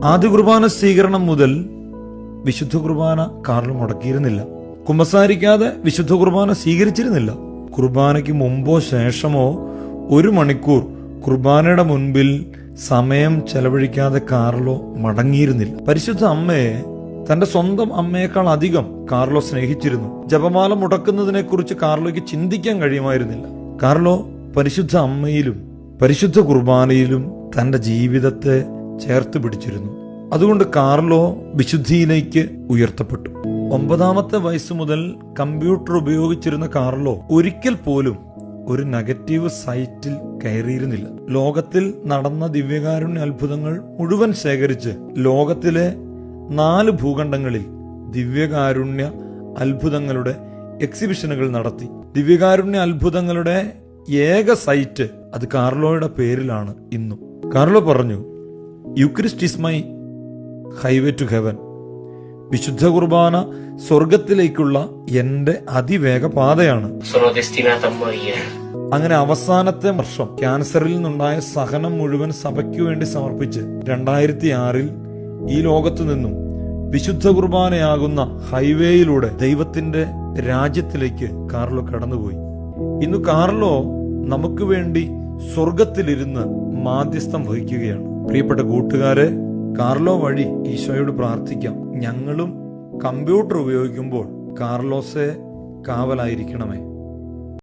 ആദ്യ കുർബാന സ്വീകരണം മുതൽ വിശുദ്ധ കുർബാന കാർലോ മുടക്കിയിരുന്നില്ല. കുമ്പസാരിക്കാതെ വിശുദ്ധ കുർബാന സ്വീകരിച്ചിരുന്നില്ല. കുർബാനയ്ക്ക് മുമ്പോ ശേഷമോ 1 മണിക്കൂർ കുർബാനയുടെ മുൻപിൽ സമയം ചെലവഴിക്കാതെ കാർലോ മടങ്ങിയിരുന്നില്ല. പരിശുദ്ധ അമ്മയെ തന്റെ സ്വന്തം അമ്മയേക്കാൾ അധികം കാർലോ സ്നേഹിച്ചിരുന്നു. ജപമാല മുടക്കുന്നതിനെ കുറിച്ച് കാർലോയ്ക്ക് ചിന്തിക്കാൻ കഴിയുമായിരുന്നില്ല. കാർലോ പരിശുദ്ധ അമ്മയിലും പരിശുദ്ധ കുർബാനയിലും തന്റെ ജീവിതത്തെ ചേർത്ത് പിടിച്ചിരുന്നു. അതുകൊണ്ട് കാർലോ വിശുദ്ധിയിലേക്ക് ഉയർത്തപ്പെട്ടു. 9ാമത്തെ വയസ്സ് മുതൽ കമ്പ്യൂട്ടർ ഉപയോഗിച്ചിരുന്ന കാർലോ ഒരിക്കൽ പോലും ഒരു നെഗറ്റീവ് സൈറ്റിൽ കയറിയിരുന്നില്ല. ലോകത്തിൽ നടന്ന ദിവ്യകാരുണ്യ അത്ഭുതങ്ങൾ മുഴുവൻ ശേഖരിച്ച് ലോകത്തിലെ 4 ഭൂഖണ്ഡങ്ങളിൽ ദിവ്യകാരുണ്യ അത്ഭുതങ്ങളുടെ എക്സിബിഷനുകൾ നടത്തി. ദിവ്യകാരുണ്യ അത്ഭുതങ്ങളുടെ ഏക സൈറ്റ് അത് കാർലോയുടെ പേരിലാണ് ഇന്നും. കാർലോ പറഞ്ഞു, Eucharist is my highway to heaven. വിശുദ്ധ കുർബാന സ്വർഗത്തിലേക്കുള്ള എന്റെ അതിവേഗ പാതയാണ്. അങ്ങനെ അവസാനത്തെ വർഷം ക്യാൻസറിൽ നിന്നുണ്ടായ സഹനം മുഴുവൻ സഭയ്ക്കു വേണ്ടി സമർപ്പിച്ച് 2006 ഈ ലോകത്തു നിന്നും വിശുദ്ധ കുർബാനയാകുന്ന ഹൈവേയിലൂടെ ദൈവത്തിന്റെ രാജ്യത്തിലേക്ക് കാർലോ കടന്നുപോയി. ഇന്ന് കാർലോ നമുക്ക് വേണ്ടി സ്വർഗത്തിലിരുന്ന് മാധ്യസ്ഥം വഹിക്കുകയാണ്. പ്രിയപ്പെട്ട കൂട്ടുകാരെ, കാർലോ വഴി ഈശോയോട് പ്രാർത്ഥിക്കാം. ഞങ്ങളും കമ്പ്യൂട്ടർ ഉപയോഗിക്കുമ്പോൾ കാർലോസെ കാവലായിരിക്കണമേ.